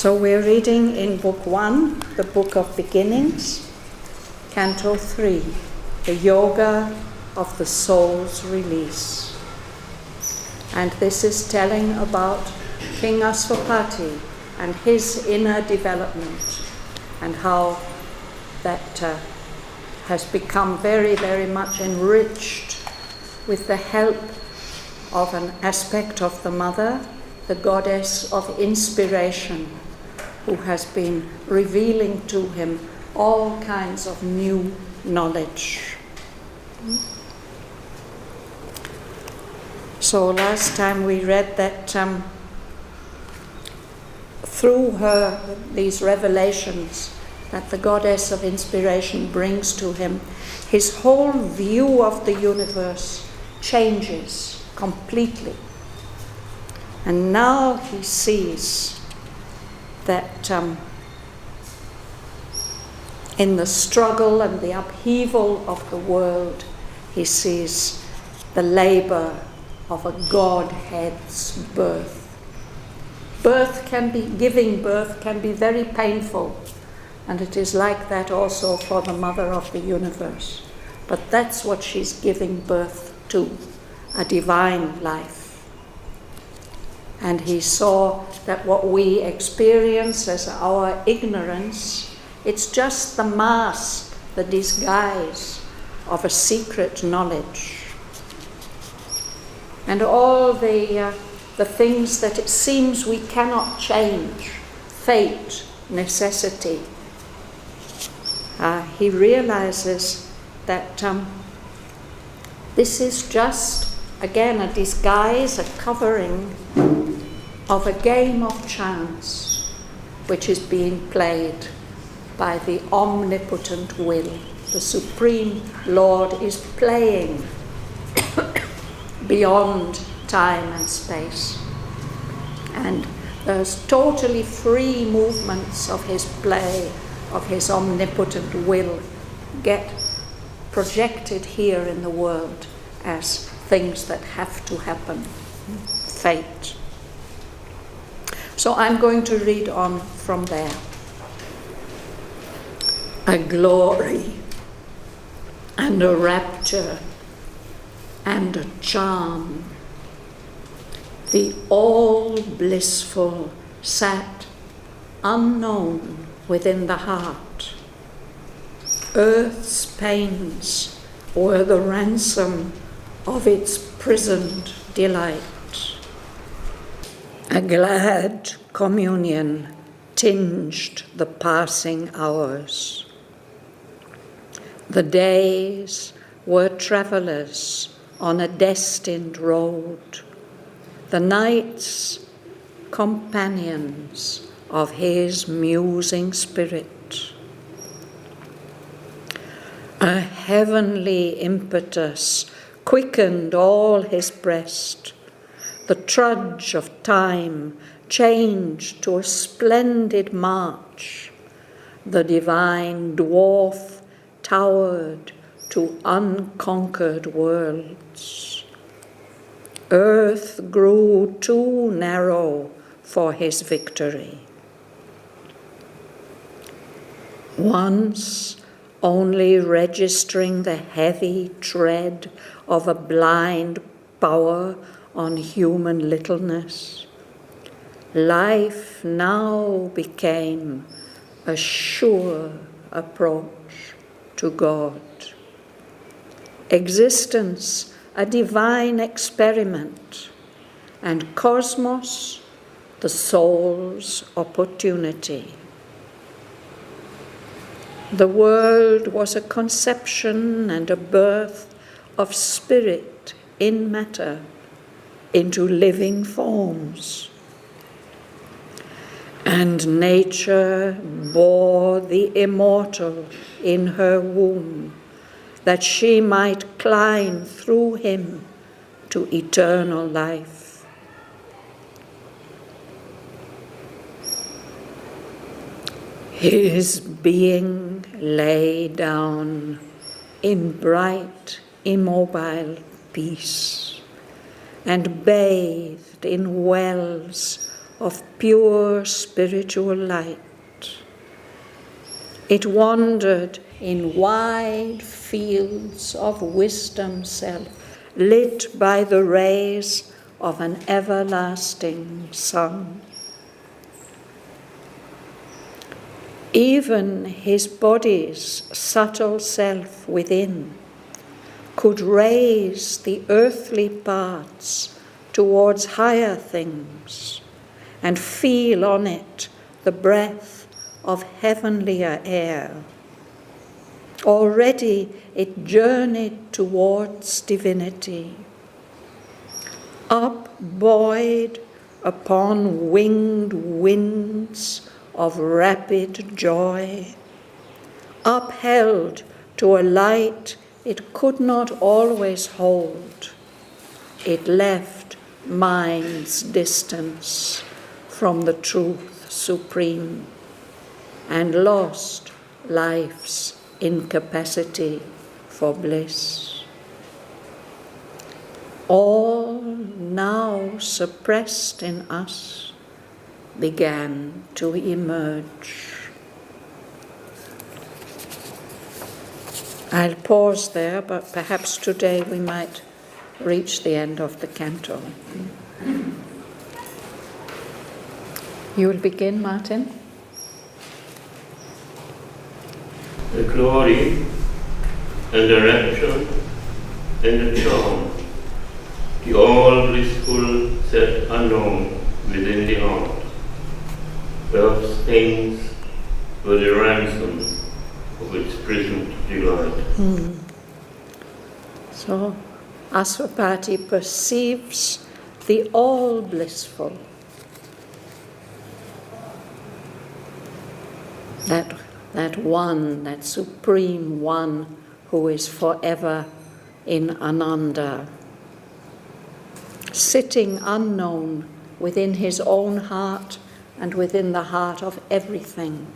So we're reading in Book 1, the Book of Beginnings, Canto 3, the Yoga of the Soul's Release. And this is telling about King Aswapati and his inner development and how that has become very, very much enriched with the help of an aspect of the mother, the goddess of inspiration, who has been revealing to him all kinds of new knowledge. So last time we read that through her, these revelations that the goddess of inspiration brings to him, his whole view of the universe changes completely. And now he sees that in the struggle and the upheaval of the world, he sees the labor of a Godhead's birth. Giving birth can be very painful, and it is like that also for the mother of the universe. But that's what she's giving birth to, a divine life. And he saw that what we experience as our ignorance, it's just the mask, the disguise of a secret knowledge. And all the things that it seems we cannot change, fate, necessity, he realizes that this is just, again, a disguise, a covering of a game of chance which is being played by the omnipotent will. The Supreme Lord is playing beyond time and space. And those totally free movements of his play, of his omnipotent will, get projected here in the world as things that have to happen, fate. So I'm going to read on from there. A glory and a rapture and a charm, the All-Blissful sat unknown within the heart. Earth's pains were the ransom of its prisoned delight. A glad communion tinged the passing hours. The days were travellers on a destined road, the nights companions of his musing spirit. A heavenly impetus quickened all his breast. The trudge of time changed to a splendid march. The divine Dwarf towered to unconquered worlds. Earth grew too narrow for his victory. Once only registering the heavy tread of a blind power on human littleness, life now became a sure approach to God. Existence a divine experiment, and cosmos the soul's opportunity. The world was a conception and a birth of spirit in matter into living forms. And nature bore the immortal in her womb, that she might climb through him to eternal life. His being lay down in bright, immobile peace, and bathed in wells of pure spiritual light. It wandered in wide fields of wisdom self, lit by the rays of an everlasting sun. Even his body's subtle self within could raise the earthly parts towards higher things and feel on it the breath of heavenlier air. Already it journeyed towards divinity, upbuoyed upon winged winds of rapid joy, upheld to a light it could not always hold. It left mind's distance from the truth supreme and lost life's incapacity for bliss. All now suppressed in us began to emerge. I'll pause there, but perhaps today we might reach the end of the canto. You will begin, Martin. The glory and the rapture and the charm, the all-blissful set unknown within the heart. Earth's things were the ransom of its prisoned delight. So Aswapati perceives the all-blissful, that one, that supreme one who is forever in Ananda, sitting unknown within his own heart and within the heart of everything.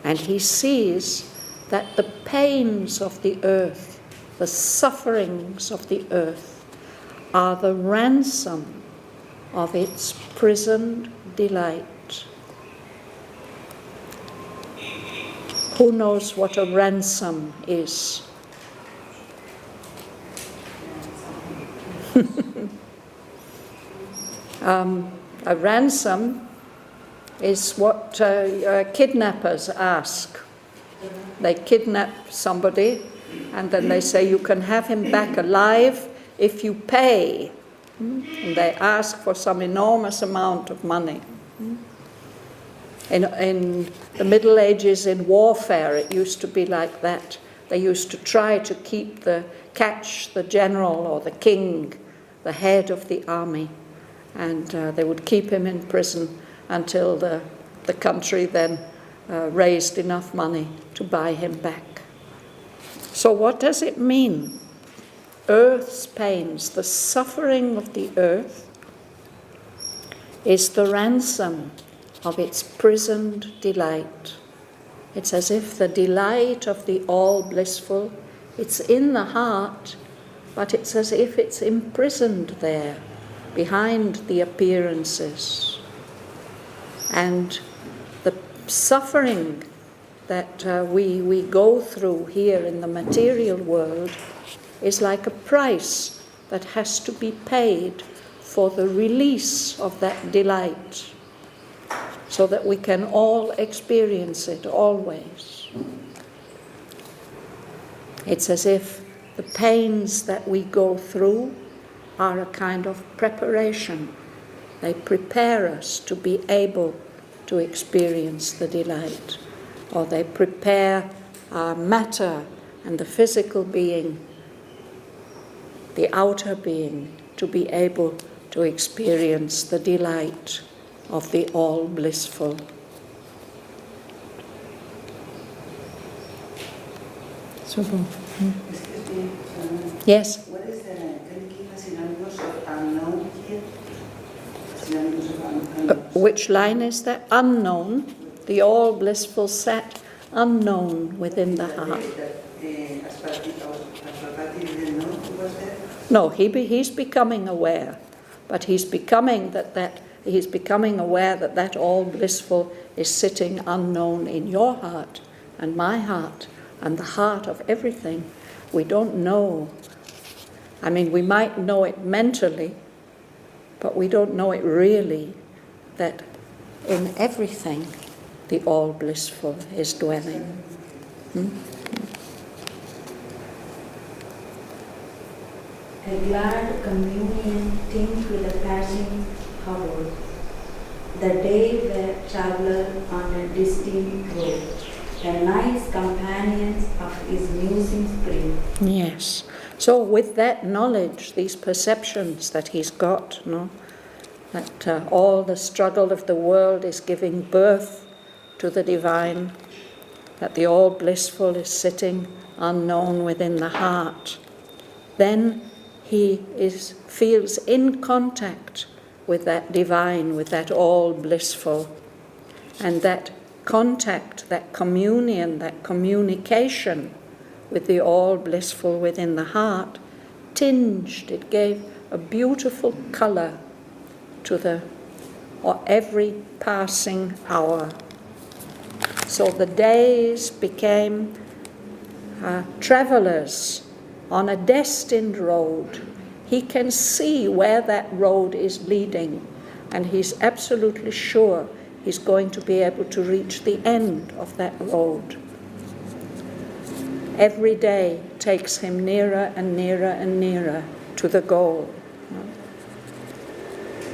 And he sees that the pains of the earth, the sufferings of the earth, are the ransom of its prisoned delight. Who knows what a ransom is? A ransom is what kidnappers ask. They kidnap somebody and then they say, you can have him back alive if you pay. And they ask for some enormous amount of money. In the Middle Ages, in warfare, it used to be like that. They used to try to catch the general or the king, the head of the army, and they would keep him in prison until the country then raised enough money to buy him back. So what does it mean? Earth's pains, the suffering of the earth, is the ransom of its prisoned delight. It's as if the delight of the all-blissful, it's in the heart, but it's as if it's imprisoned there, behind the appearances. And the suffering that we go through here in the material world is like a price that has to be paid for the release of that delight, so that we can all experience it always. It's as if the pains that we go through are a kind of preparation. They prepare us to be able to experience the delight, or they prepare our matter and the physical being, the outer being, to be able to experience the delight of the all-blissful. Super. Excuse me. Yes? What is the, can you give us synonymous of unknown here? Synonymous of unknown. Which line is that? Unknown. The all-blissful set unknown within the heart. Aswapati didn't know who was there? No, he's becoming aware, but he's becoming that he's becoming aware that that all-blissful is sitting unknown in your heart and my heart and the heart of everything. We don't know. I mean, we might know it mentally, but we don't know it really, that in everything the all-blissful is dwelling. A glad communion tinged with a passing hour, the day where traveller on a destined road, the night's companions of his musing spring. Yes. So with that knowledge, these perceptions that he's got, that all the struggle of the world is giving birth to the divine, that the all-blissful is sitting unknown within the heart, then he feels in contact with that divine, with that all-blissful. And that contact, that communion, that communication with the all-blissful within the heart, tinged, it gave a beautiful colour to every passing hour. So the days became travellers on a destined road. He can see where that road is leading, and he's absolutely sure he's going to be able to reach the end of that road. Every day takes him nearer and nearer and nearer to the goal.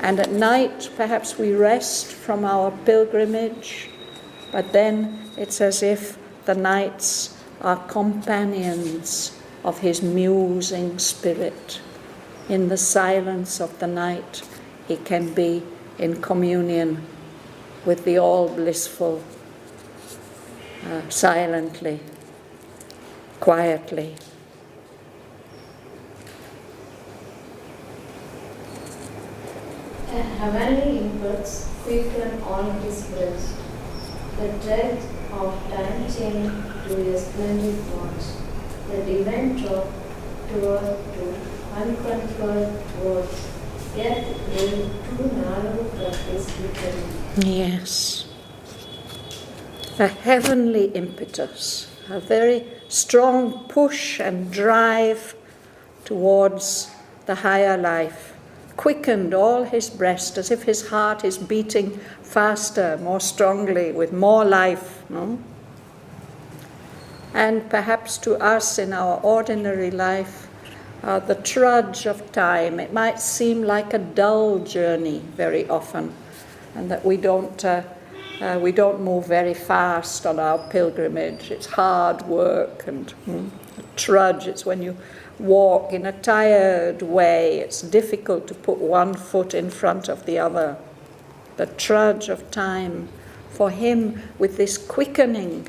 And at night, perhaps we rest from our pilgrimage, but then it's as if the nights are companions of his musing spirit. In the silence of the night, he can be in communion with the all-blissful, silently, quietly. A heavenly impulse quickened all his breast, the trudge of time chained to a splendid watch, the divine drop toward to unconquered words, yet being too narrow for his victory. Yes. A heavenly impetus, a very strong push and drive towards the higher life, quickened all his breast, as if his heart is beating faster, more strongly, with more life. And perhaps to us in our ordinary life, the trudge of time, it might seem like a dull journey very often, and that we don't move very fast on our pilgrimage. It's hard work and trudge. It's when you walk in a tired way. It's difficult to put one foot in front of the other. The trudge of time. For him, with this quickening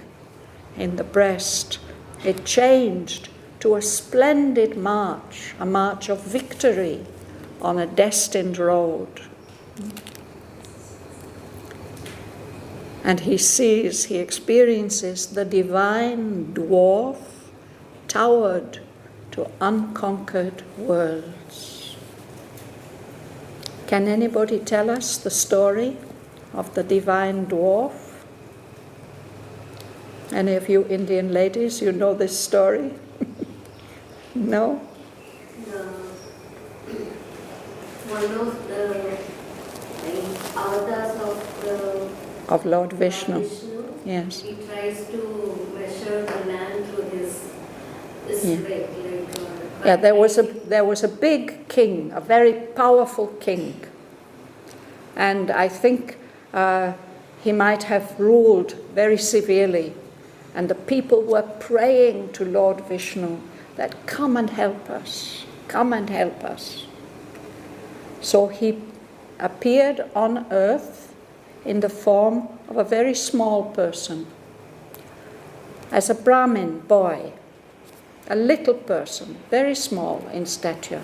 in the breast, it changed to a splendid march, a march of victory on a destined road. And he experiences the divine dwarf towered to unconquered worlds. Can anybody tell us the story of the divine dwarf? Any of you Indian ladies, you know this story? No? One of the avatars Of Lord of Vishnu. Vishnu, Yes. he tries to measure the land through his Yeah. straight, Yeah, there was a big king, a very powerful king, and I think he might have ruled very severely, and the people were praying to Lord Vishnu that come and help us, come and help us. So he appeared on earth in the form of a very small person, as a Brahmin boy, a little person, very small in stature.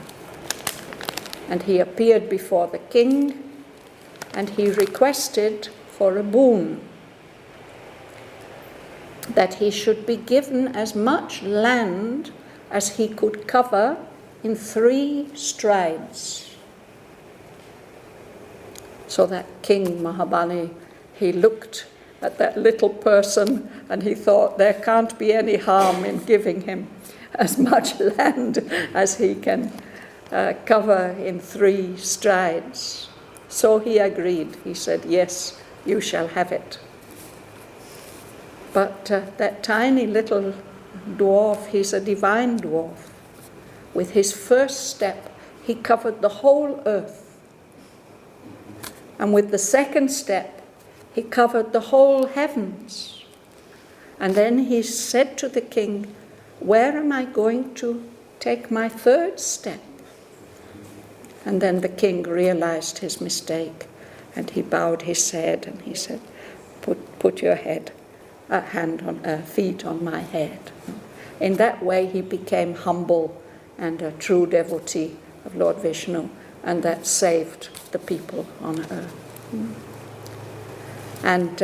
And he appeared before the king, and he requested for a boon, that he should be given as much land as he could cover in 3 strides. So that King Mahabali, he looked at that little person and he thought there can't be any harm in giving him as much land as he can cover in 3 strides. So he agreed. He said, yes, you shall have it. But that tiny little dwarf, he's a divine dwarf. With his first step, he covered the whole earth. And with the second step, he covered the whole heavens. And then he said to the king, where am I going to take my third step? And then the king realized his mistake, and he bowed his head and he said, put your feet on my head. In that way he became humble and a true devotee of Lord Vishnu, and that saved the people on earth. And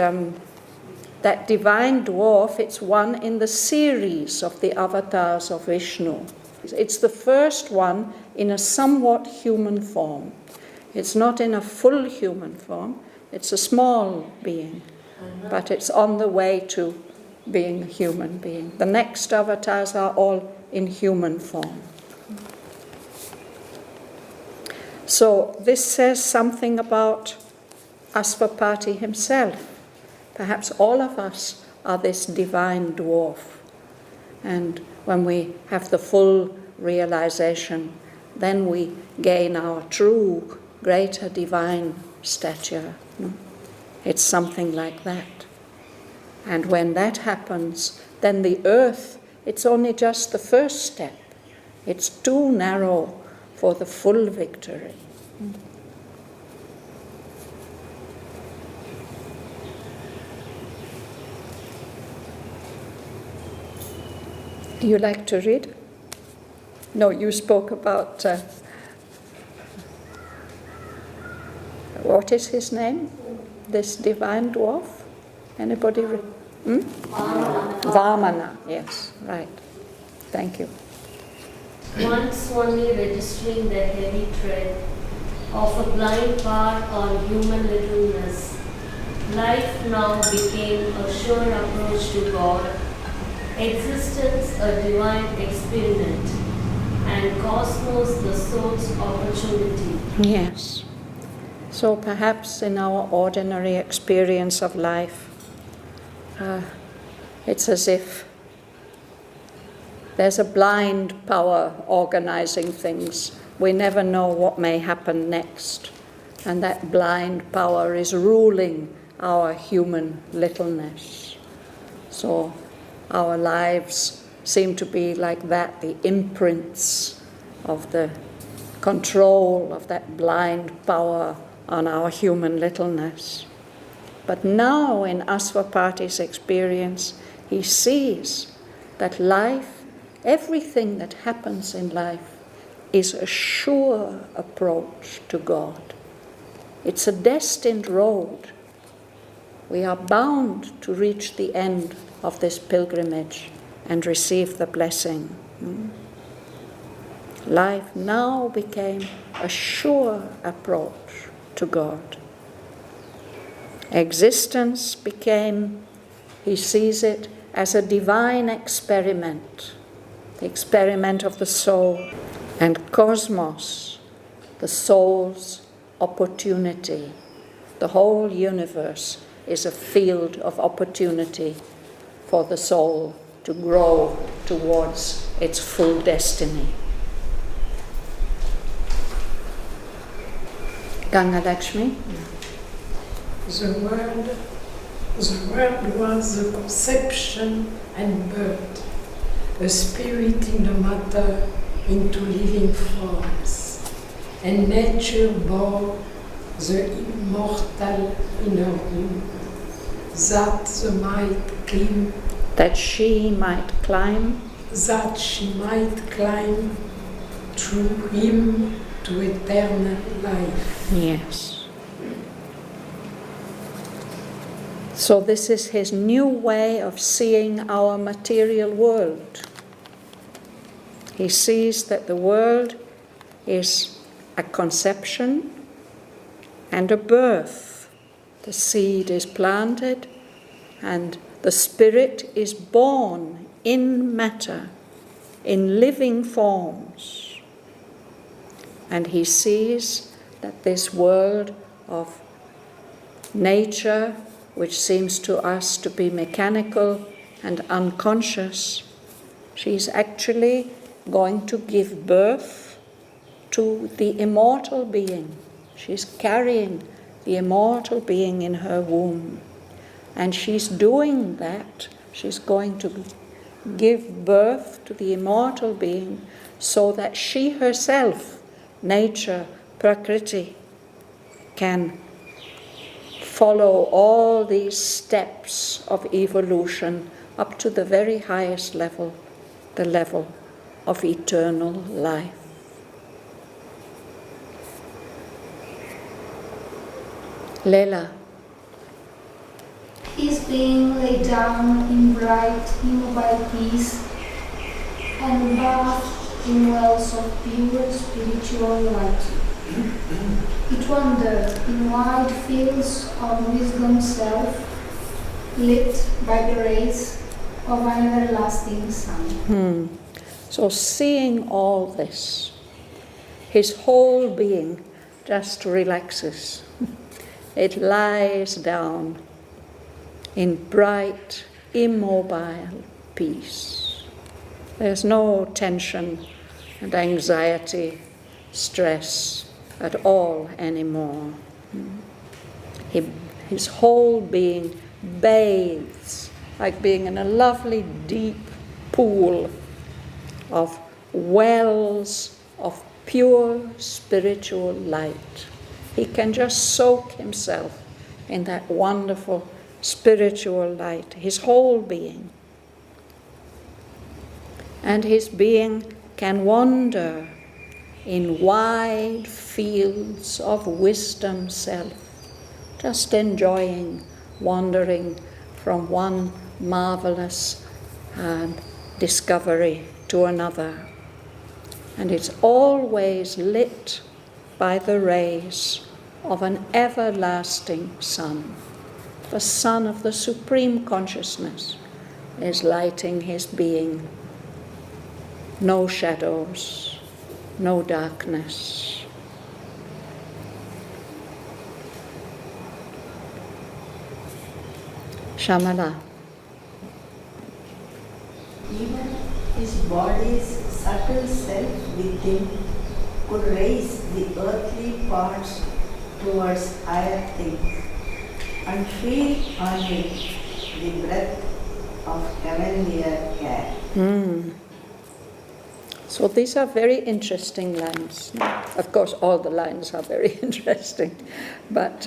that divine dwarf, it's one in the series of the avatars of Vishnu. It's the first one in a somewhat human form. It's not in a full human form, it's a small being, but it's on the way to being a human being. The next avatars are all in human form. So this says something about Asvapati himself. Perhaps all of us are this divine dwarf. And when we have the full realization, then we gain our true, greater divine stature. It's something like that. And when that happens, then the earth, it's only just the first step. It's too narrow for the full victory. Do you like to read? No, you spoke about, what is his name? This divine dwarf? Anybody? Vamana, yes, right. Thank you. Once only registering the heavy tread of a blind part on human littleness, life now became a sure approach to God, existence a divine experiment, and cosmos the source opportunity. Yes. So perhaps in our ordinary experience of life, it's as if there's a blind power organizing things. We never know what may happen next. And that blind power is ruling our human littleness. So our lives seem to be like that, the imprints of the control of that blind power on our human littleness. But now in Asvapati's experience, he sees that life, everything that happens in life, is a sure approach to God. It's a destined road. We are bound to reach the end of this pilgrimage and receive the blessing. Life now became a sure approach to God. Existence became, he sees it as a divine experiment, the experiment of the soul, and cosmos, the soul's opportunity. The whole universe is a field of opportunity for the soul to grow towards its full destiny. Ganga Lakshmi? The word was the conception and birth, a spirit in the matter into living forms, and nature bore the immortal inner womb, that the might climb, That she might climb through him to eternal life. Yes. So this is his new way of seeing our material world. He sees that the world is a conception and a birth. The seed is planted and the spirit is born in matter, in living forms. And he sees that this world of nature, which seems to us to be mechanical and unconscious, she's actually going to give birth to the immortal being. She's carrying the immortal being in her womb. And she's doing that. She's going to give birth to the immortal being so that she herself, nature, Prakriti, can follow all these steps of evolution up to the very highest level, the level of eternal life. Leela. Is being laid down in bright, immobile peace and bathed in wells of pure spiritual light. It wandered in wide fields of wisdom self, lit by the rays of an everlasting sun. So seeing all this, his whole being just relaxes. It lies down in bright, immobile peace. There's no tension and anxiety, stress at all anymore. His whole being bathes like being in a lovely deep pool of wells of pure spiritual light. He can just soak himself in that wonderful spiritual light, his whole being. And his being can wander in wide fields of wisdom self, just enjoying wandering from one marvelous discovery to another. And it's always lit by the rays of an everlasting sun. The sun of the Supreme Consciousness is lighting his being. No shadows, no darkness. Shamala. Even his body's subtle self within could raise the earthly parts towards higher things and feel on it the breath of heavenlier care. So these are very interesting lines. Of course, all the lines are very interesting, but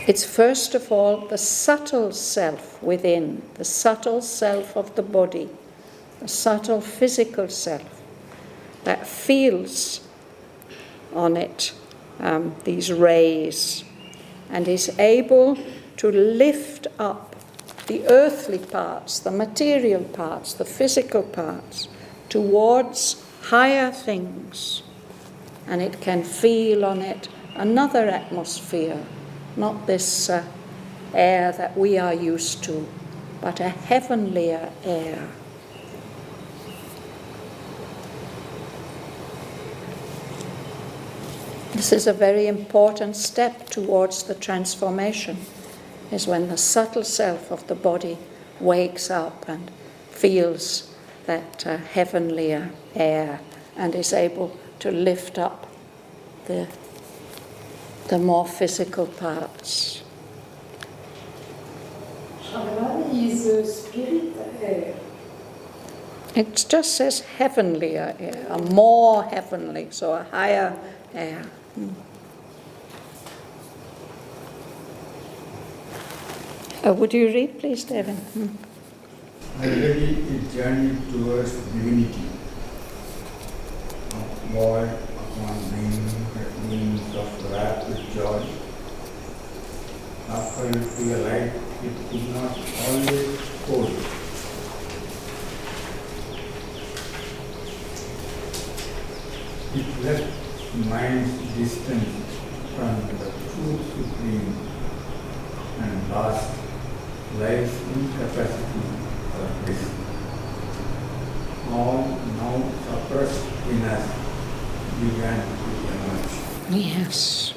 it's first of all the subtle self within, the subtle self of the body, the subtle physical self that feels on it these rays and is able to lift up the earthly parts, the material parts, the physical parts towards higher things. And it can feel on it another atmosphere, not this air that we are used to, but a heavenlier air. This is a very important step towards the transformation, is when the subtle self of the body wakes up and feels that heavenlier air and is able to lift up the more physical parts. Shraddhavan is a spirit air. It just says heavenlier air, a more heavenly, so a higher air. Would you read, please, Devin? Already it journeyed towards divinity, upward upon wings of rapid joy. After it realized it could not always hold. It left mind's distance from the true supreme and lost life's incapacity for bliss. All now suppressed in us began to emerge. Yes.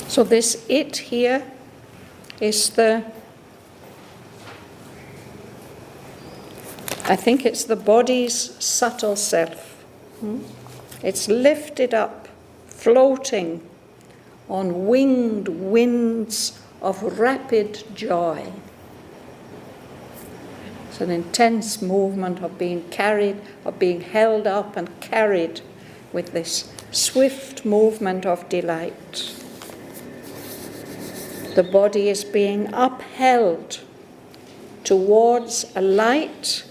So this it here is I think it's the body's subtle self. It's lifted up, floating on winged winds of rapid joy. It's an intense movement of being carried, of being held up and carried with this swift movement of delight. The body is being upheld towards a light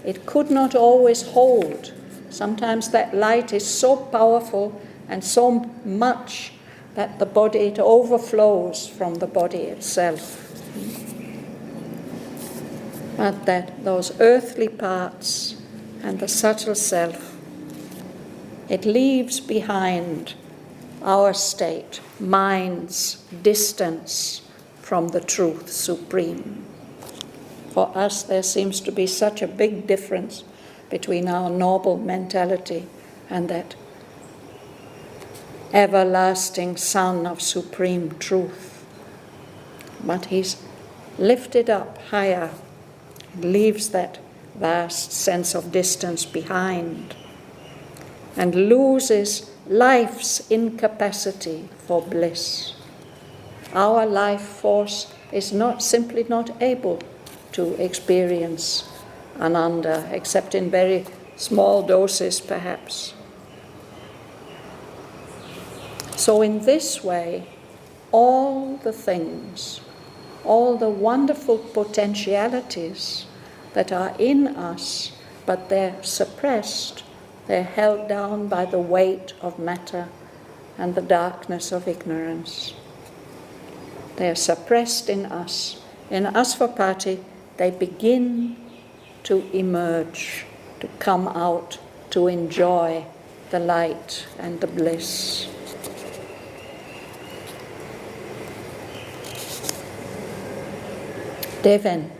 it could not always hold. Sometimes that light is so powerful and so much that the body, it overflows from the body itself. But that those earthly parts and the subtle self, it leaves behind our state, mind's distance from the truth supreme. For us, there seems to be such a big difference between our noble mentality and that everlasting Son of supreme truth. But he's lifted up higher, leaves that vast sense of distance behind, and loses life's incapacity for bliss. Our life force is simply not able to experience ananda, except in very small doses perhaps. So in this way, all the things, all the wonderful potentialities that are in us, but they're suppressed, they're held down by the weight of matter and the darkness of ignorance. They are suppressed in us. In Asvapati, they begin to emerge, to come out, to enjoy the light and the bliss. Devin.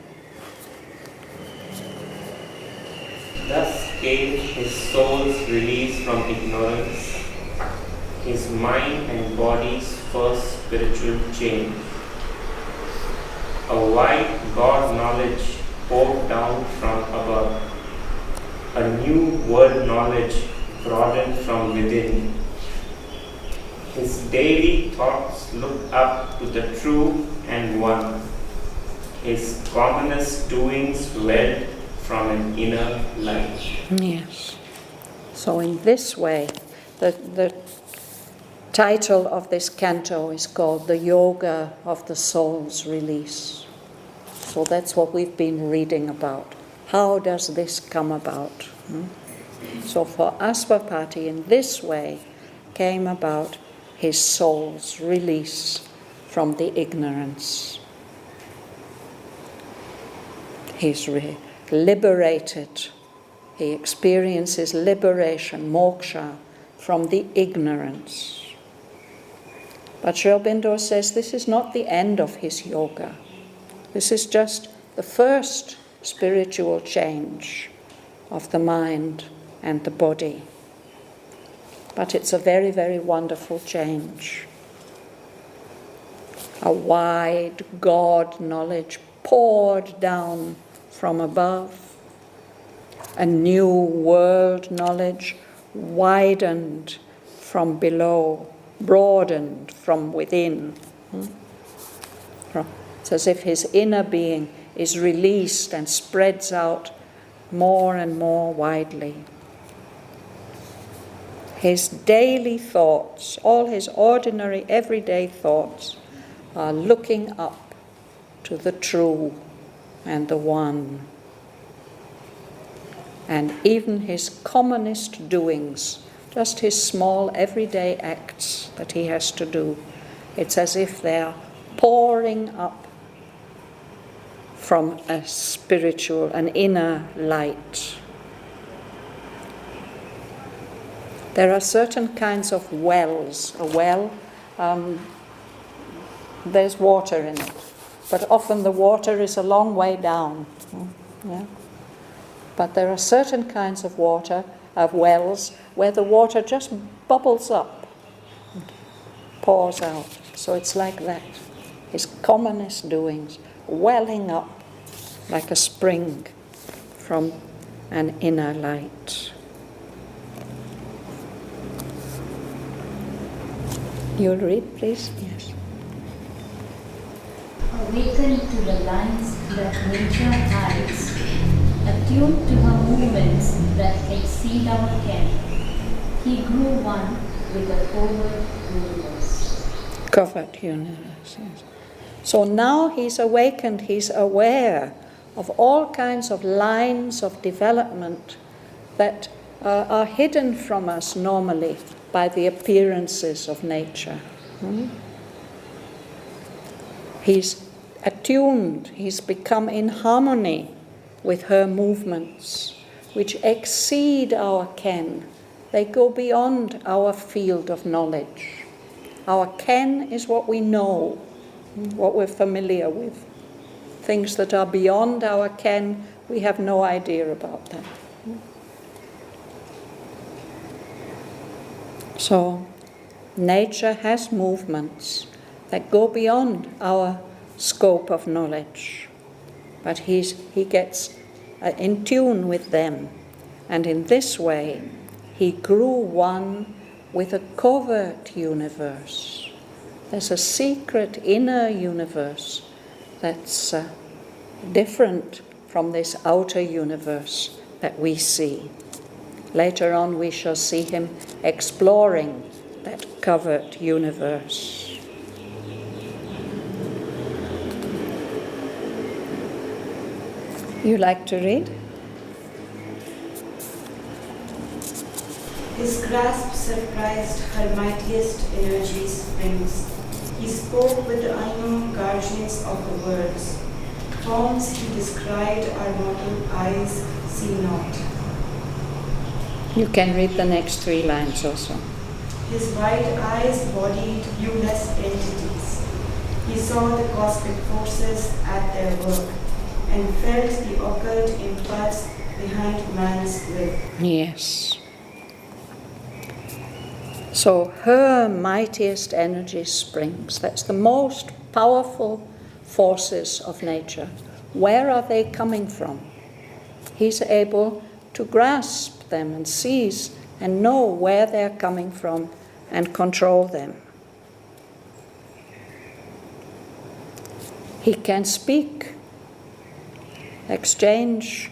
Thus came his soul's release from ignorance, his mind and body's first spiritual change. A wide God knowledge poured down from above, a new world knowledge broadened from within. His daily thoughts looked up to the true and one. His commonest doings welled from an inner light. Yes. So in this way, the title of this canto is called The Yoga of the Soul's Release. So that's what we've been reading about. How does this come about? So for Asvapati, in this way, came about his soul's release from the ignorance. He's liberated. He experiences liberation, moksha, from the ignorance. But Aurobindo says this is not the end of his yoga. This is just the first spiritual change of the mind and the body. But it's a very, very wonderful change. A wide God knowledge poured down from above. A new world knowledge widened from below, broadened from within. It's as if his inner being is released and spreads out more and more widely. His daily thoughts, all his ordinary everyday thoughts, are looking up to the true and the one. And even his commonest doings, just his small everyday acts that he has to do, it's as if they're pouring up from a spiritual, an inner light. There are certain kinds of wells. A well, there's water in it, but often the water is a long way down. Yeah? But there are certain kinds of water, of wells, where the water just bubbles up, and pours out. So it's like that. His commonest doings, welling up like a spring from an inner light. You'll read, please? Yes. Awakened to the lines that nature hides, attuned to her movements that exceed our ken, he grew one with the covert universe. Covert universe, yes. So now he's awakened, he's aware of all kinds of lines of development that are hidden from us normally by the appearances of nature. He's attuned, he's become in harmony with her movements, which exceed our ken. They go beyond our field of knowledge. Our ken is what we know, what we're familiar with. Things that are beyond our ken, we have no idea about them. So, nature has movements that go beyond our scope of knowledge, but he gets in tune with them, and in this way he grew one with a covert universe. There's a secret inner universe that's different from this outer universe that we see. Later on we shall see him exploring that covert universe. You like to read? His grasp surprised her mightiest energy springs. He spoke with the unknown guardians of the worlds. Forms he described our mortal eyes see not. You can read the next 3 lines also. His wide eyes bodied viewless entities. He saw the cosmic forces at their work and felt the occult impulse behind man's will. Yes. So her mightiest energy springs. That's the most powerful forces of nature. Where are they coming from? He's able to grasp them and seize and know where they're coming from and control them. He can speak, exchange,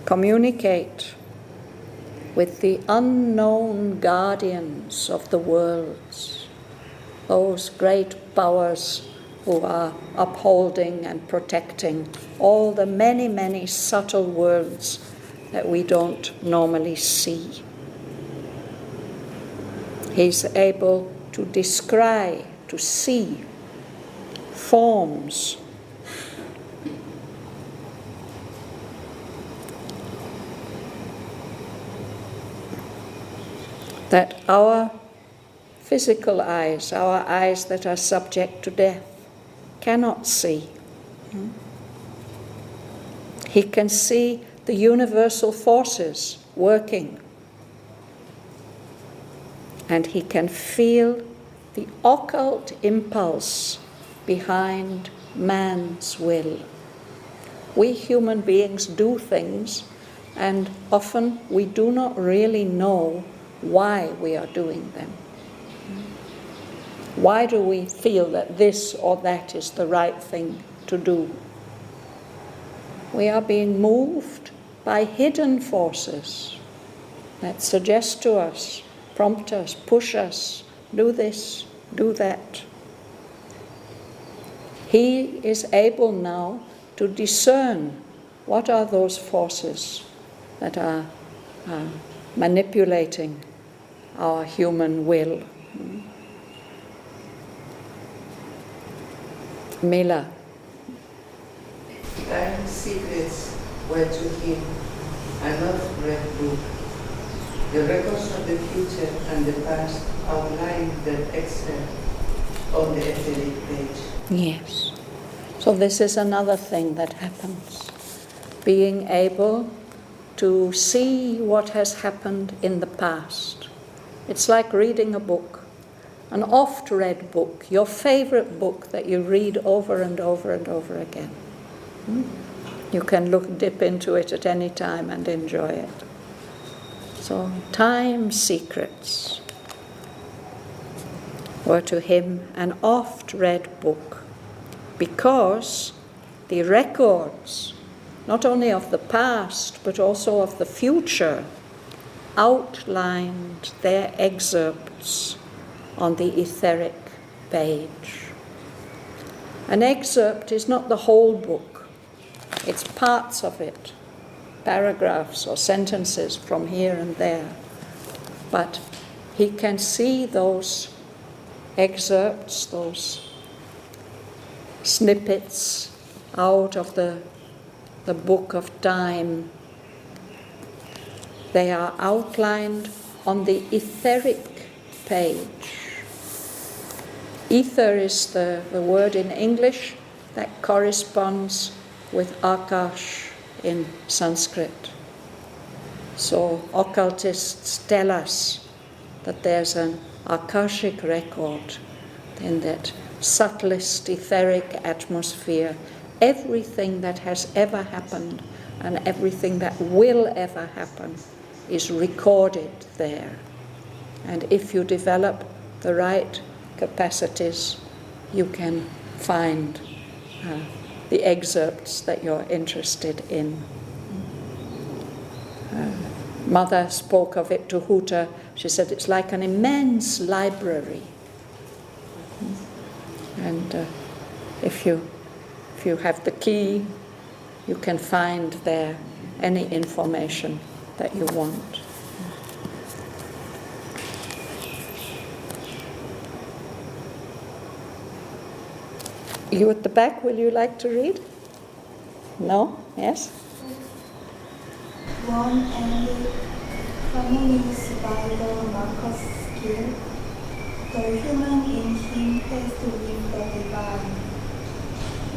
communicate with the unknown guardians of the worlds, those great powers who are upholding and protecting all the many, many subtle worlds that we don't normally see. He's able to descry, to see forms that our physical eyes, our eyes that are subject to death, cannot see. He can see the universal forces working, and he can feel the occult impulse behind man's will. We human beings do things, and often we do not really know why we are doing them. Why do we feel that this or that is the right thing to do? We are being moved by hidden forces that suggest to us, prompt us, push us, do this, do that. He is able now to discern what are those forces that are manipulating our human will. Mila. Time's secrets were to him an earth-bred book, The records of the future and the past outline that extent on the etheric page. Yes. So this is another thing that happens. Being able to see what has happened in the past. It's like reading a book, an oft-read book, your favorite book that you read over and over and over again. You can dip into it at any time and enjoy it. So time secrets were to him an oft-read book, because the records, not only of the past but also of the future, outlined their excerpts on the etheric page. An excerpt is not the whole book, it's parts of it, paragraphs or sentences from here and there. But he can see those excerpts, those snippets out of the book of time. They are outlined on the etheric page. Ether is the word in English that corresponds with Akash in Sanskrit. So occultists tell us that there's an Akashic record in that subtlest etheric atmosphere. Everything that has ever happened and everything that will ever happen is recorded there. And if you develop the right capacities, you can find the excerpts that you're interested in. Mother spoke of it to Huta. She said it's like an immense library. And if you have the key, you can find there any information that you want. You at the back, will you like to read? No? Yes? One ended harmonious by the Marcus skill. The human in him has to live the divine.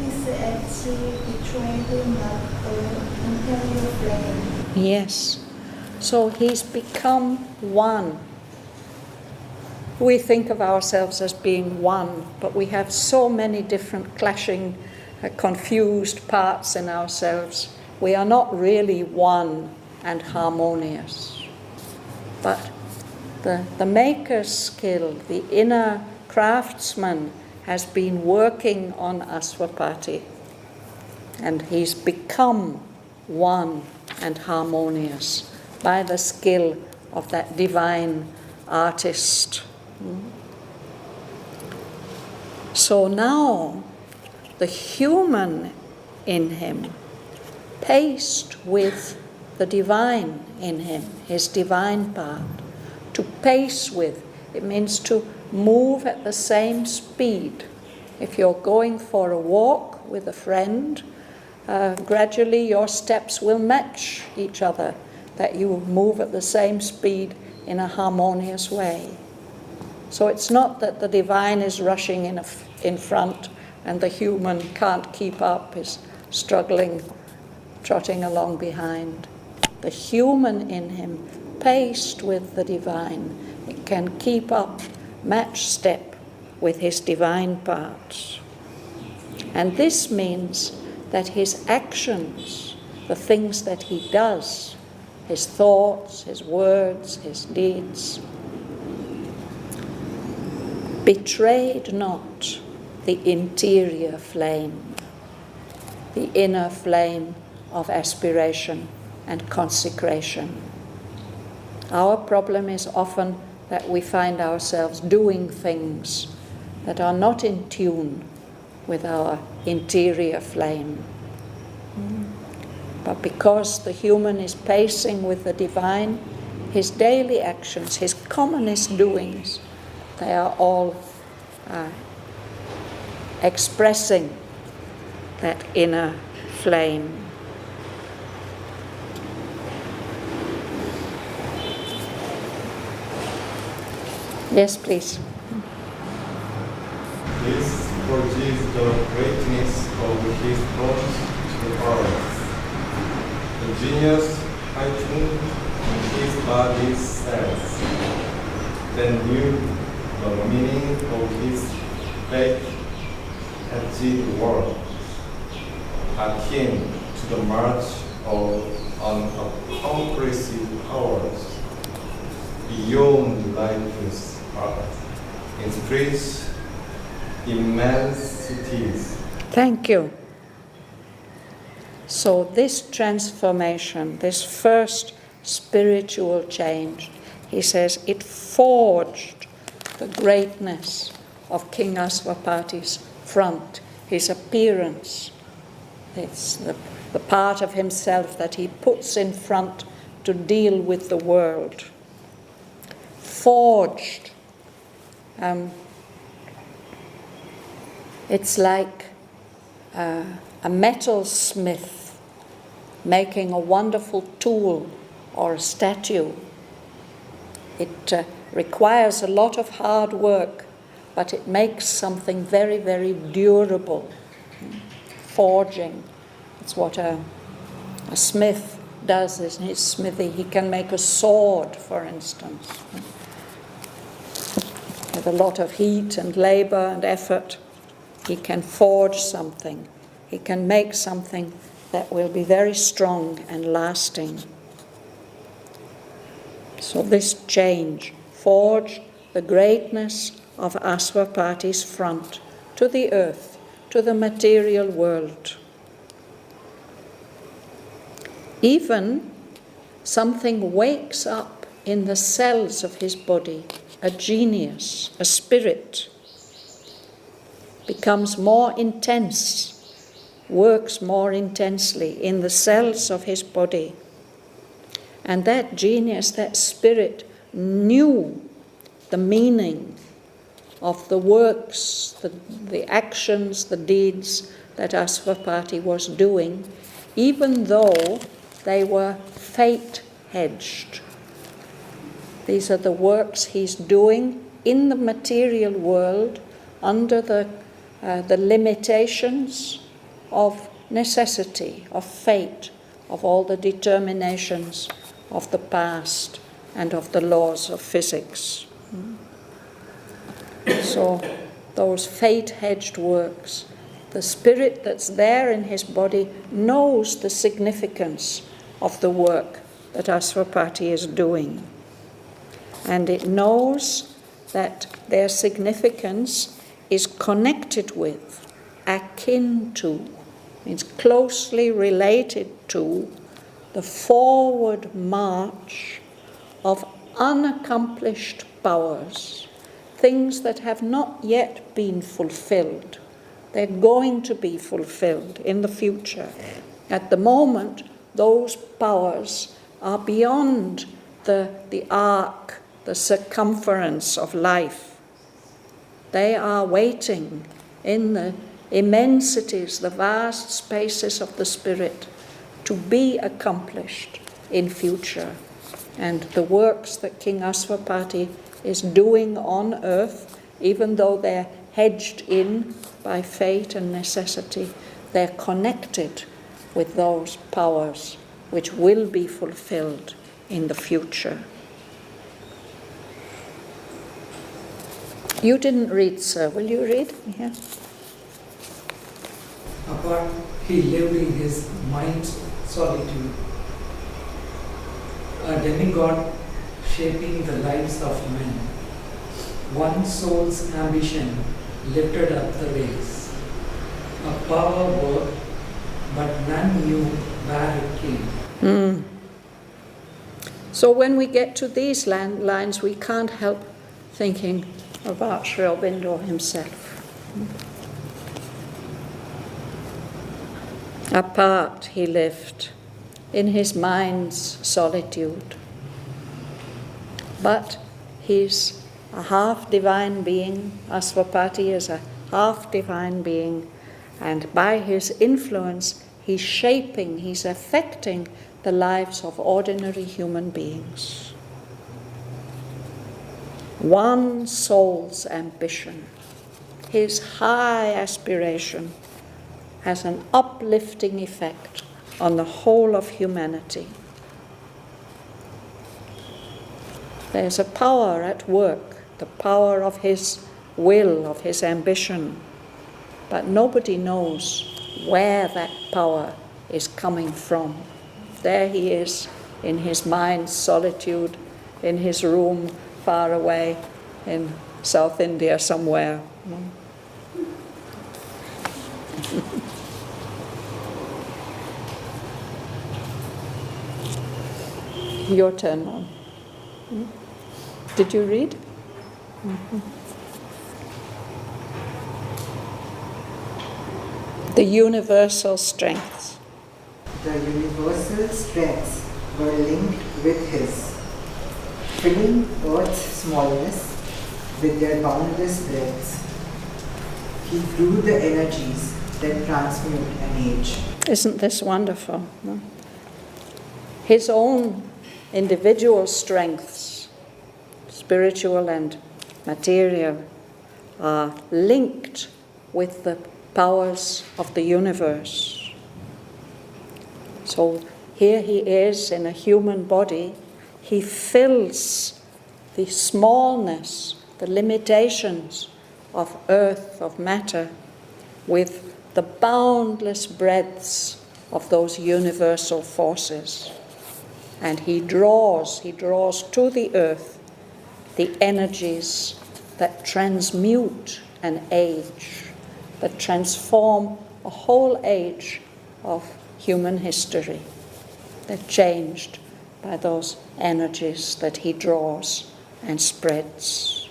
His attitude betrayed not the imperial flame. Yes. So he's become one. We think of ourselves as being one, but we have so many different clashing, confused parts in ourselves. We are not really one and harmonious. But the maker's skill, the inner craftsman, has been working on Aswapati, and he's become one and harmonious by the skill of that divine artist. So now the human in him, paced with the divine in him, his divine part, to pace with, it means to move at the same speed. If you're going for a walk with a friend, gradually your steps will match each other, that you move at the same speed in a harmonious way. So it's not that the divine is rushing in front and the human can't keep up, is struggling, trotting along behind. The human in him, paced with the divine, it can keep up, match step with his divine parts. And this means that his actions, the things that he does, his thoughts, his words, his deeds, betrayed not the interior flame, the inner flame of aspiration and consecration. Our problem is often that we find ourselves doing things that are not in tune with our interior flame. But because the human is pacing with the divine, his daily actions, his commonest doings, they are all expressing that inner flame. Yes, please. This forges the greatness of his thoughts to the earth. The genius heightened in his body's cells, then knew the meaning of his faith-edged world, akin to the march of unconquered powers beyond life's path, in space immensities. Thank you. So this transformation, this first spiritual change, he says, it forged the greatness of King Aswapati's front, his appearance. It's the part of himself that he puts in front to deal with the world. Forged. It's like a metalsmith making a wonderful tool or a statue. It requires a lot of hard work, but it makes something very, very durable. Forging. It's what a smith does in his smithy. He can make a sword, for instance, with a lot of heat and labor and effort. He can forge something. He can make something that will be very strong and lasting. So this change forged the greatness of Aswapati's front to the earth, to the material world. Even something wakes up in the cells of his body, a genius, a spirit, becomes more intense, works more intensely in the cells of his body. And that genius, that spirit, knew the meaning of the works, the actions, the deeds that Aswapati was doing, even though they were fate-hedged. These are the works he's doing in the material world under the limitations of necessity, of fate, of all the determinations of the past and of the laws of physics. So those fate-hedged works, the spirit that's there in his body knows the significance of the work that Aswapati is doing. And it knows that their significance is connected with, akin to, means closely related to, the forward march of unaccomplished powers, things that have not yet been fulfilled. They're going to be fulfilled in the future. At the moment, those powers are beyond the arc, the circumference of life. They are waiting in the immensities, the vast spaces of the spirit, to be accomplished in future. And the works that King Aswapati is doing on earth, even though they're hedged in by fate and necessity, they're connected with those powers which will be fulfilled in the future. You didn't read, sir. Will you read? Yeah. Apart, he lived in his mind's solitude, a demigod shaping the lives of men. One soul's ambition lifted up the race. A power worked, but none knew where it came. So when we get to these lines, we can't help thinking about Sri Aurobindo himself. Apart he lived, in his mind's solitude. But he's a half-divine being. Aswapati is a half-divine being, and by his influence he's shaping, he's affecting the lives of ordinary human beings. One soul's ambition, his high aspiration, has an uplifting effect on the whole of humanity. There's a power at work, the power of his will, of his ambition, but nobody knows where that power is coming from. There he is in his mind's solitude, in his room far away in South India somewhere. Your turn now. Did you read? Mm-hmm. The universal strengths. The universal strengths were linked with his, filling earth's smallness with their boundless breadths. He drew the energies that transmute an age. Isn't this wonderful? No? His own individual strengths, spiritual and material, are linked with the powers of the universe. So here he is in a human body. He fills the smallness, the limitations of earth, of matter, with the boundless breadths of those universal forces. And he draws to the earth the energies that transmute an age, that transform a whole age of human history. They're changed by those energies that he draws and spreads.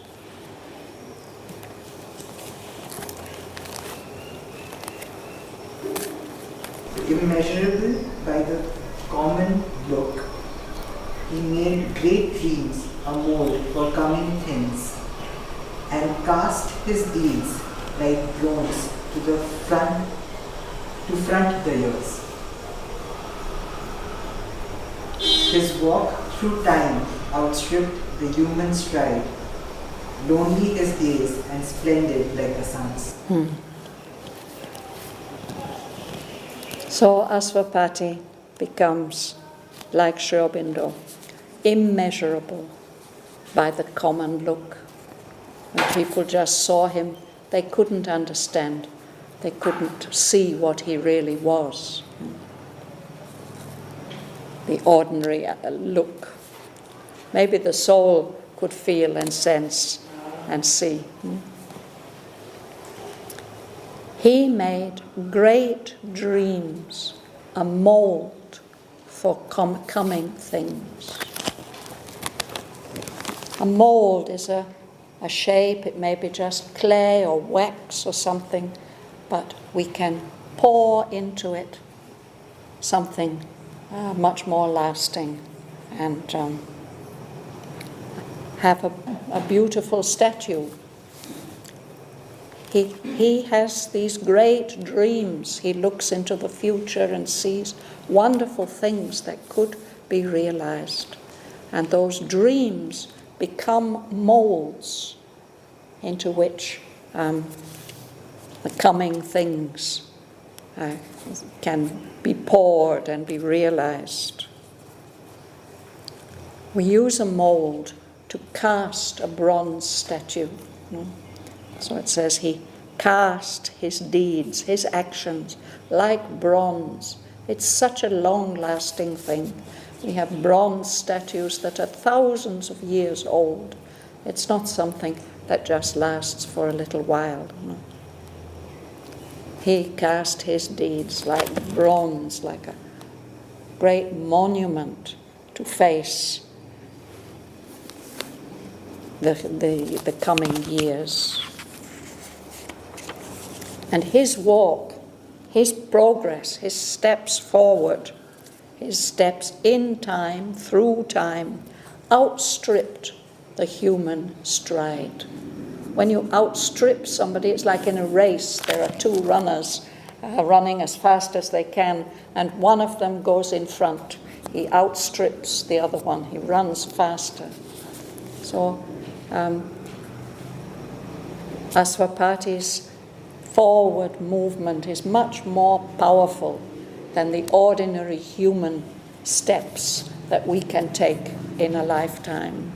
Immeasurable by the common look, he made great dreams a mold for coming things, and cast his deeds like drones to front the years. His walk through time outstripped the human stride, lonely his days and splendid like the sun's. So Asvapati becomes, like Aurobindo, immeasurable by the common look. When people just saw him, they couldn't understand. They couldn't see what he really was. The ordinary look. Maybe the soul could feel and sense and see. He made great dreams a mold for coming things. A mold is a shape, it may be just clay or wax or something, but we can pour into it something much more lasting and have a beautiful statue. He has these great dreams. He looks into the future and sees wonderful things that could be realized. And those dreams become molds into which the coming things can be poured and be realized. We use a mold to cast a bronze statue. So it says he cast his deeds, his actions, like bronze. It's such a long-lasting thing. We have bronze statues that are thousands of years old. It's not something that just lasts for a little while. No. He cast his deeds like bronze, like a great monument to face the coming years. And his walk, his progress, his steps forward, his steps in time, through time, outstripped the human stride. When you outstrip somebody, it's like in a race. There are two runners running as fast as they can, and one of them goes in front. He outstrips the other one. He runs faster. So Asvapati's forward movement is much more powerful than the ordinary human steps that we can take in a lifetime.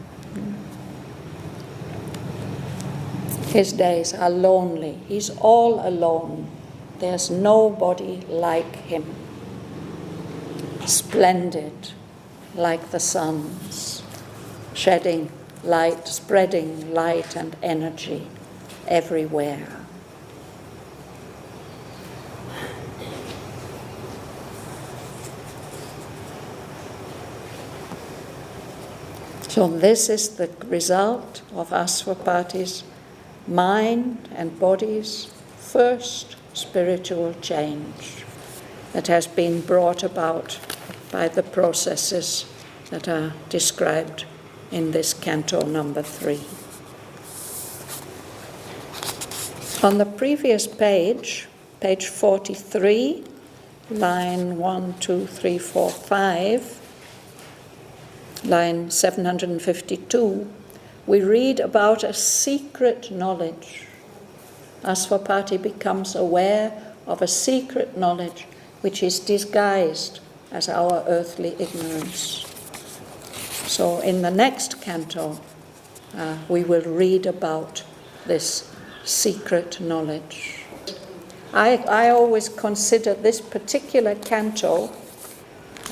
His days are lonely. He's all alone. There's nobody like him. Splendid, like the suns, shedding light, spreading light and energy everywhere. So this is the result of Asvapati's mind and body's first spiritual change that has been brought about by the processes that are described in this canto number 3. On the previous page, page 43, line 1, 2, 3, 4, 5, line 752, we read about a secret knowledge. Asvapati becomes aware of a secret knowledge which is disguised as our earthly ignorance. So in the next canto, we will read about this secret knowledge. I always consider this particular canto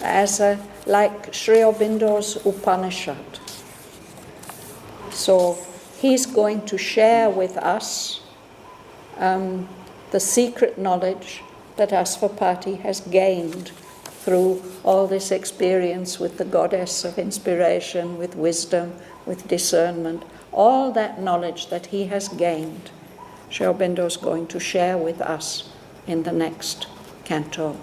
as like Sri Aurobindo's Upanishad. So he's going to share with us the secret knowledge that Asvapati has gained through all this experience with the goddess of inspiration, with wisdom, with discernment. All that knowledge that he has gained, Sri Aurobindo is going to share with us in the next canto.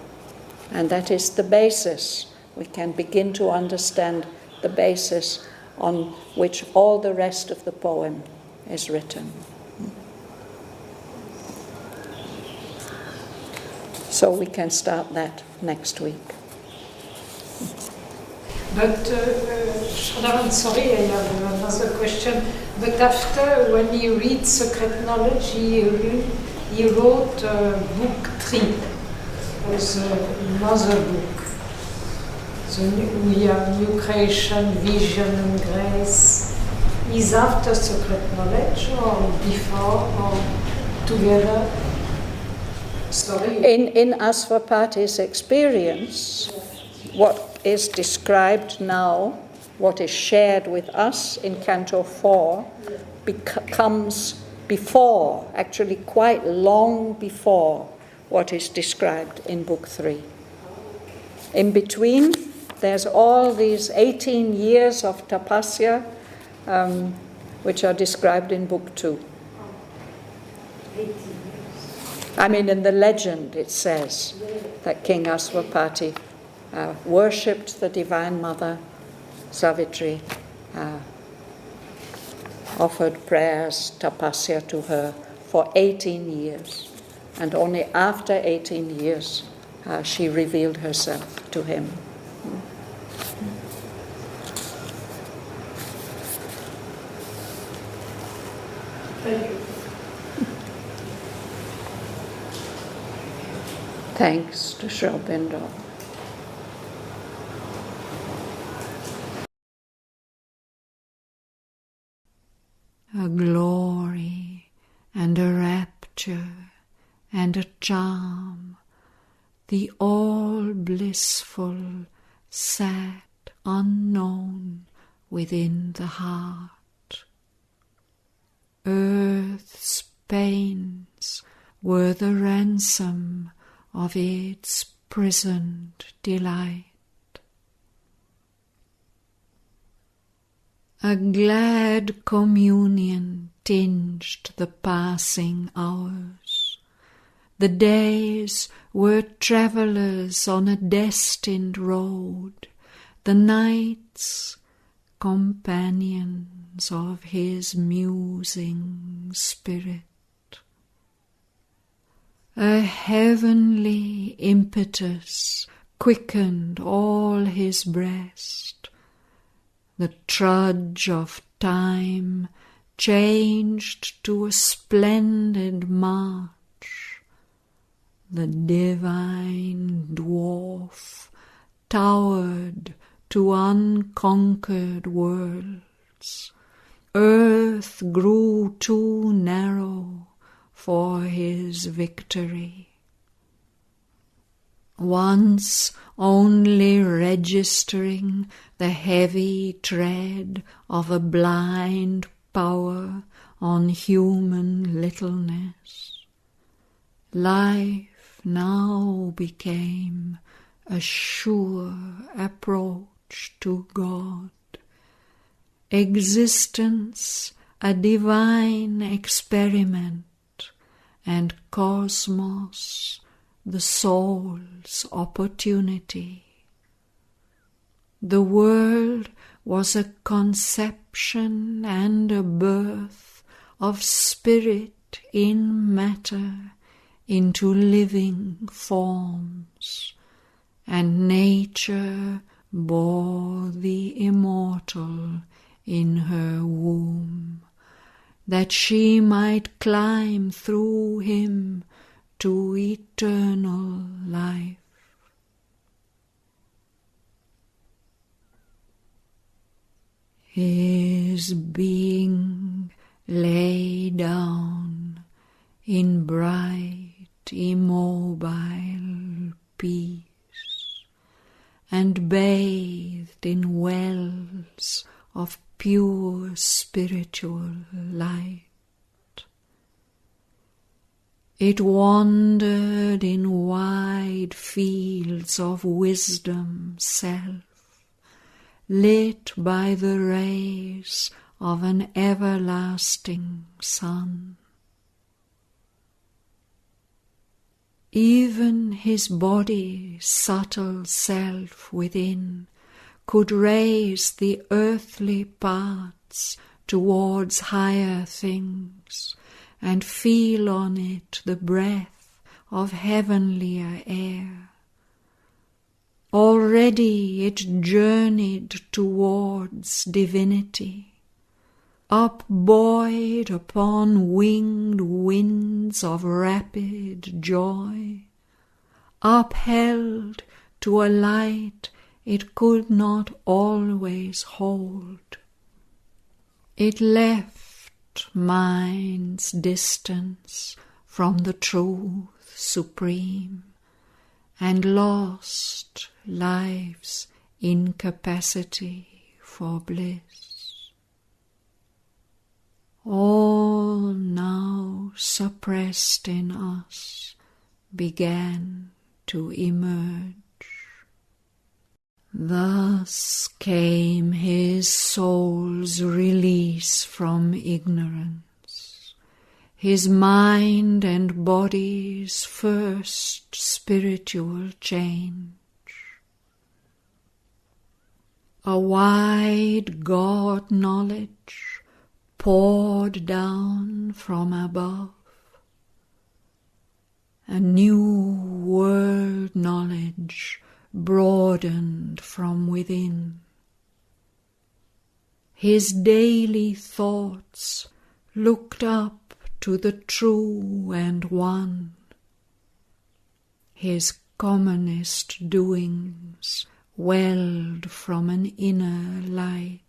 And that is the basis. We can begin to understand the basis on which all the rest of the poem is written. So we can start that next week. But, Shraddhavan, sorry, I have another question. But after, when he read Secret Knowledge, he wrote book 3, was another book. So we have New Creation, Vision and Grace. Is after Secret Knowledge or before or together? Sorry. In Asvapati's experience, what is described now, what is shared with us in Canto 4, comes before, actually quite long before, what is described in Book 3. In between, there's all these 18 years of tapasya, which are described in Book 2. 18 years. I mean, in the legend it says that King Asvapati worshipped the Divine Mother, Savitri, offered prayers, tapasya to her for 18 years. And only after 18 years she revealed herself to him. Thank you. Thanks to Sri Aurobindo. A glory and a rapture and a charm, the all-blissful sat unknown within the heart. Earth's pains were the ransom of its prisoned delight. A glad communion tinged the passing hours. The days were travellers on a destined road, the nights companions of his musing spirit. A heavenly impetus quickened all his breast. The trudge of time changed to a splendid march. The divine dwarf towered to unconquered worlds. Earth grew too narrow for his victory. Once only registering the heavy tread of a blind power on human littleness, life now became a sure approach to God, existence a divine experiment, and cosmos the soul's opportunity. The world was a conception and a birth of spirit in matter into living forms, and nature bore the immortal in her womb, that she might climb through him to eternal life. His being lay down in bright, immobile peace, and bathed in wells of pure spiritual light. It wandered in wide fields of wisdom self, lit by the rays of an everlasting sun. Even his body's subtle self within could raise the earthly parts towards higher things, and feel on it the breath of heavenlier air. Already it journeyed towards divinity, upbuoyed upon winged winds of rapid joy, upheld to a light it could not always hold. It left mind's distance from the truth supreme, and lost life's incapacity for bliss. All now suppressed in us began to emerge. Thus came his soul's release from ignorance, his mind and body's first spiritual change. A wide God knowledge poured down from above, a new world knowledge broadened from within. His daily thoughts looked up to the true and one. His commonest doings welled from an inner light.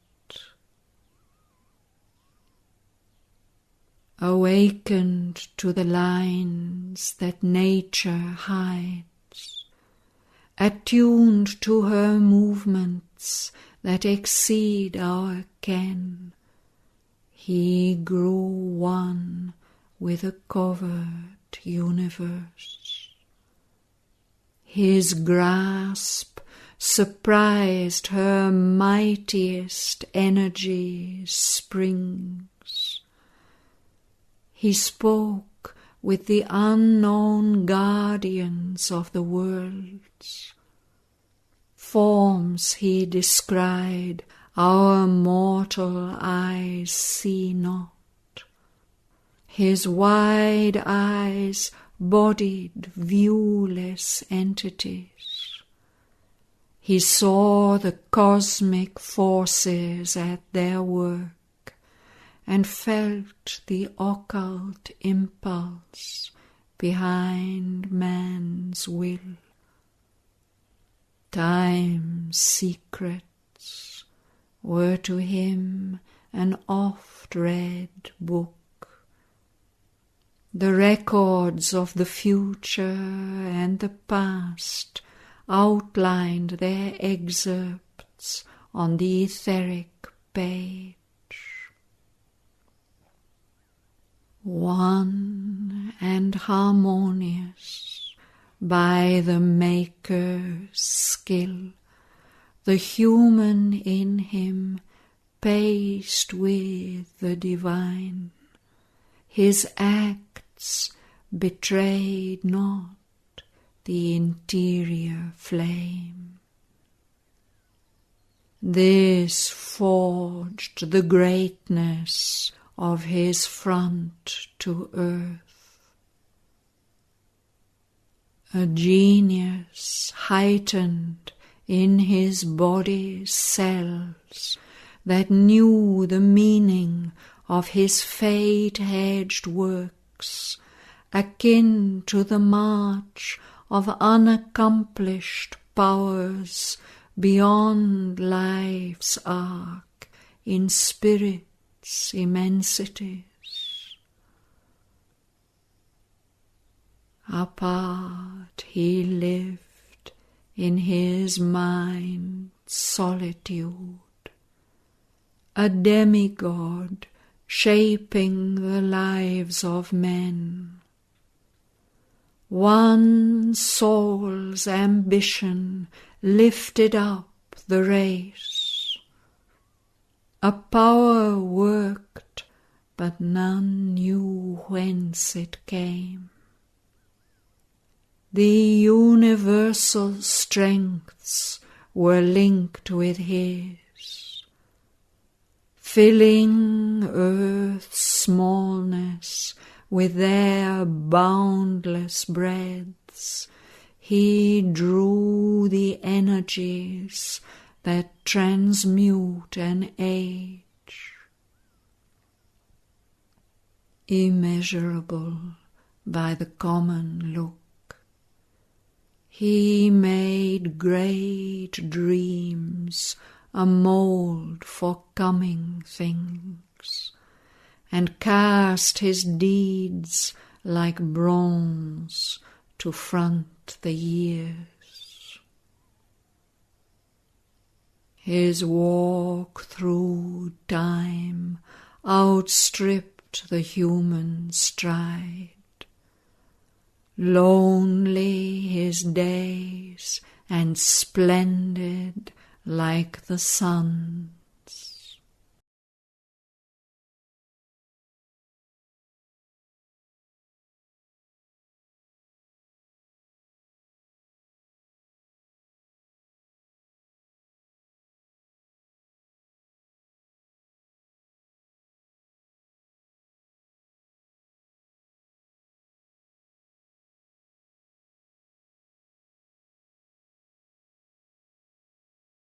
Awakened to the lines that nature hides, attuned to her movements that exceed our ken, he grew one with a covert universe. His grasp surprised her mightiest energy's springs. He spoke with the unknown guardians of the worlds. Forms he descried our mortal eyes see not. His wide eyes bodied viewless entities. He saw the cosmic forces at their work, and felt the occult impulse behind man's will. Time's secrets were to him an oft-read book. The records of the future and the past outlined their excerpts on the etheric page. One and harmonious by the Maker's skill, the human in him paced with the divine. His acts betrayed not the interior flame. This forged the greatness of his front to earth. A genius heightened in his body's cells that knew the meaning of his fate-hedged works, akin to the march of unaccomplished powers beyond life's arc in spirit's immensities. Apart he lived in his mind's solitude, a demigod shaping the lives of men. One soul's ambition lifted up the race. A power worked, but none knew whence it came. The universal strengths were linked with his, filling earth's smallness with their boundless breadths. He drew the energies that transmute an age. Immeasurable by the common look, he made great dreams a mould for coming things, and cast his deeds like bronze to front the years. His walk through time outstripped the human stride. Lonely his days and splendid like the sun.